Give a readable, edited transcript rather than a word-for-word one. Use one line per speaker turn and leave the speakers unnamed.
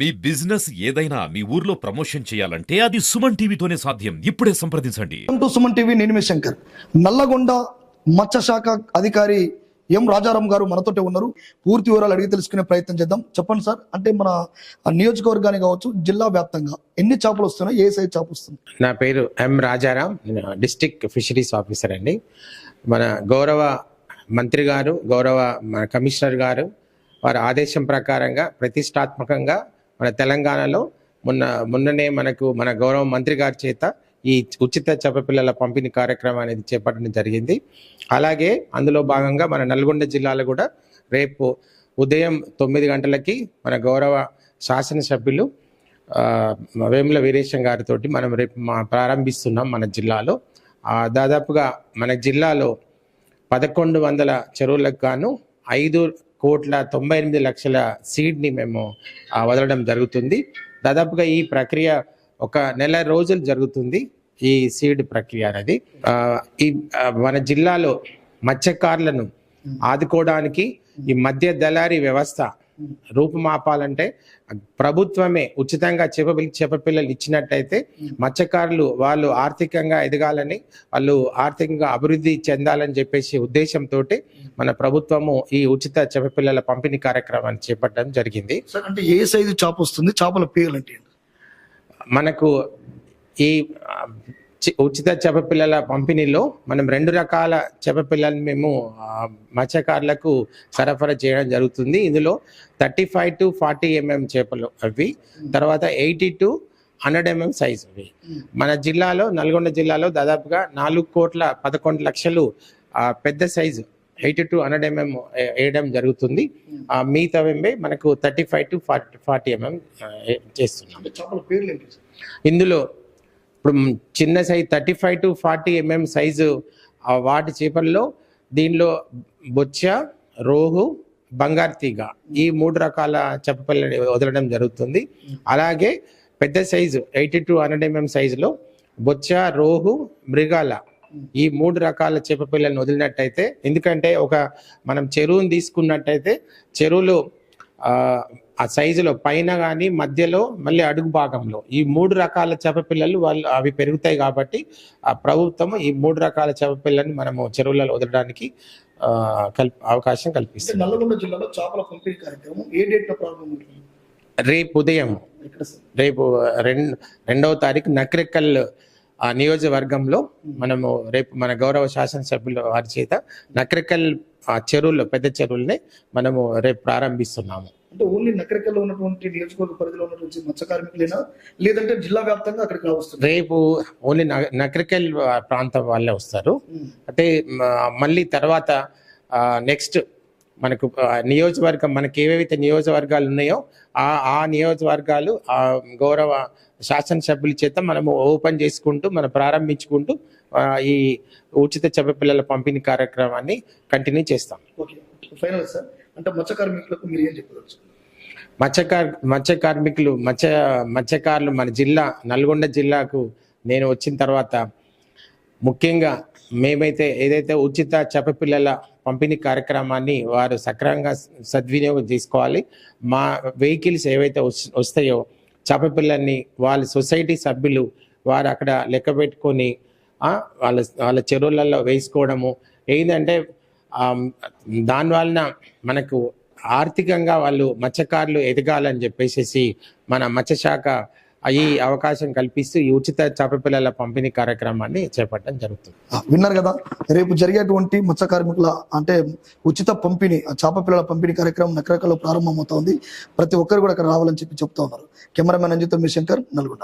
మీ business ఏదైనా మీ ఊర్లో promotion చేయాలంటే అది సుమన్ టీవీతోనే సాధ్యం. ఇప్పుడే సంప్రదించండి.
సుమన్ టీవీ, నేను మీ శంకర్. నల్లగొండ మత్స్య శాఖ అధికారి ఎం రాజారాం గారు మనతోటే ఉన్నారు. పూర్తి వివరాలు అడిగి తెలుసుకునే ప్రయత్నం చేద్దాం. చెప్పండి సార్, అంటే మన నియోజకవర్గానికి కావచ్చు, జిల్లా వ్యాప్తంగా ఎన్ని చేపలు వస్తున్నాయి, ఏ సైజ్ చేప వస్తుంది?
నా పేరు ఎం రాజారాం, డిస్ట్రిక్ట్ ఫిషరీస్ ఆఫీసర్ అండి. మన గౌరవ మంత్రి గారు, గౌరవ మన కమిషనర్ గారు వారి ఆదేశం ప్రకారంగా ప్రతిష్టాత్మకంగా మన తెలంగాణలో మొన్ననే మన గౌరవ మంత్రి గారి చేత ఈ ఉచిత చేప పిల్లల పంపిణీ కార్యక్రమం అనేది చేపట్టడం జరిగింది. అలాగే అందులో భాగంగా మన నల్గొండ జిల్లాలో కూడా రేపు ఉదయం 9 గంటలకి మన గౌరవ శాసనసభ్యులు వేముల వీరేశం గారితో మనం రేపు ప్రారంభిస్తున్నాం. మన జిల్లాలో దాదాపుగా మన జిల్లాలో 1100 చెరువులకు గాను 5,98,00,000 సీడ్ని మేము వదలడం జరుగుతుంది. దాదాపుగా ఈ ప్రక్రియ ఒక నెల రోజులు జరుగుతుంది. ఈ సీడ్ ప్రక్రియ అనేది ఈ మన జిల్లాలో మత్స్యకారులను ఆదుకోవడానికి ఈ మధ్య దళారీ వ్యవస్థ రూపుమాపాలంటే ప్రభుత్వమే ఉచితంగా చేప పిల్లలు ఇచ్చినట్టయితే మత్స్యకారులు వాళ్ళు ఆర్థికంగా ఎదగాలని, వాళ్ళు ఆర్థికంగా అభివృద్ధి చెందాలని చెప్పేసి ఉద్దేశంతో మన ప్రభుత్వము ఈ ఉచిత చేప పిల్లల పంపిణీ కార్యక్రమాన్ని చేపట్టడం జరిగింది.
అంటే ఏ సైజు చేప వస్తుంది? చేపల పేర్లు అంటే
మనకు ఈ ఉచిత చేప పిల్లల పంపిణీలో మనం 2 రకాల చేప పిల్లలు మేము మత్స్యకారులకు సరఫరా చేయడం జరుగుతుంది. ఇందులో 35 to 40 mm చేపలు అవి, తర్వాత 80 to 100 mm సైజు అవి. మన జిల్లాలో నల్గొండ జిల్లాలో దాదాపుగా 4,11,00,000 పెద్ద సైజు 80 to 100 mm వేయడం జరుగుతుంది. మిగతా మనకు 35 to 40 mm చేస్తున్నాం. ఇందులో ఇప్పుడు చిన్న సైజు 35 to 40 mm సైజు వాటి చేపల్లో దీనిలో బొచ్చ, రోహు, బంగారు తీగ ఈ 3 రకాల చేప పిల్లలు వదలడం జరుగుతుంది. అలాగే పెద్ద సైజు 80 to 100 mm సైజులో బొచ్చ, రోహు, మృగాల ఈ 3 రకాల చేప పిల్లలను వదిలినట్టయితే, ఎందుకంటే మనం చెరువుని తీసుకున్నట్టయితే చెరువులో ఆ సైజులో పైన కానీ మధ్యలో మళ్ళీ అడుగు భాగంలో ఈ 3 రకాల చేప పిల్లలు అవి పెరుగుతాయి. కాబట్టి ఆ ప్రభుత్వం ఈ 3 రకాల చేప పిల్లల్ని మనము చెరువులలో వదలడానికి అవకాశం కల్పిస్తుంది.
నల్గొండ జిల్లాలో చేపల పంపిణీ కార్యక్రమం ఏ డేట్ లో ప్రారంభమవుతుంది?
రేపు ఉదయం, రేపు 2వ తారీఖు నకరికల్ నియోజకవర్గంలో మనము రేపు మన గౌరవ శాసనసభ్యుల వారి చేత నకరికల్ చెరువుల్లో, పెద్ద చెరువుల్ని మనము రేపు ప్రారంభిస్తున్నాము.
అంటే ఓన్లీ నకరికల్లో ఉన్నటువంటి నియోజకవర్గ పరిధిలో ఉన్నటువంటి మత్స్య కార్మికులేనా, లేదంటే జిల్లా వ్యాప్తంగా అక్కడికి వస్తారు?
రేపు ఓన్లీ నకరికల్ ప్రాంతం వాళ్ళే వస్తారు. అంటే మళ్ళీ తర్వాత నెక్స్ట్ మనకు నియోజకవర్గం, మనకి ఏవైతే నియోజకవర్గాలు ఉన్నాయో ఆ నియోజకవర్గాలు గౌరవ శాసనసభ్యుల చేత మనము ఓపెన్ చేసుకుంటూ మనం ప్రారంభించుకుంటూ ఈ ఉచిత చేప పిల్లల పంపిణీ కార్యక్రమాన్ని కంటిన్యూ చేస్తాం.
ఫైనల్ సార్, అంటే మత్స్య కార్మికులకు మీరు ఏం చెప్పవచ్చు?
మత్స్యకారులు మన జిల్లా నల్గొండ జిల్లాకు నేను వచ్చిన తర్వాత ముఖ్యంగా ఏదైతే ఉచిత చేప పిల్లల పంపిణీ కార్యక్రమాన్ని వారు సక్రమంగా సద్వినియోగం చేసుకోవాలి. మా వెహికల్స్ ఏవైతే వస్తాయో చేప పిల్లల్ని వాళ్ళ సొసైటీ సభ్యులు వారు అక్కడ లెక్క పెట్టుకొని వాళ్ళ చెరువులలో వేసుకోవడము ఏంటంటే దానివలన మనకు ఆర్థికంగా వాళ్ళు మత్స్యకారులు ఎదగాలని చెప్పేసి మన మత్స్యశాఖ ఈ అవకాశం కల్పిస్తూ ఈ ఉచిత చేప పిల్లల పంపిణీ కార్యక్రమాన్ని చేపట్టడం జరుగుతుంది.
విన్నారు కదా, రేపు జరిగేటువంటి మత్స్య కార్మికుల అంటే ఉచిత పంపిణీ, చేప పిల్లల పంపిణీ కార్యక్రమం నకరికల్లో ప్రారంభమవుతోంది. ప్రతి ఒక్కరు కూడా అక్కడ రావాలని చెప్తా ఉన్నారు. కెమెరామెన్ అంజితో మీ శంకర్, నల్గొండ.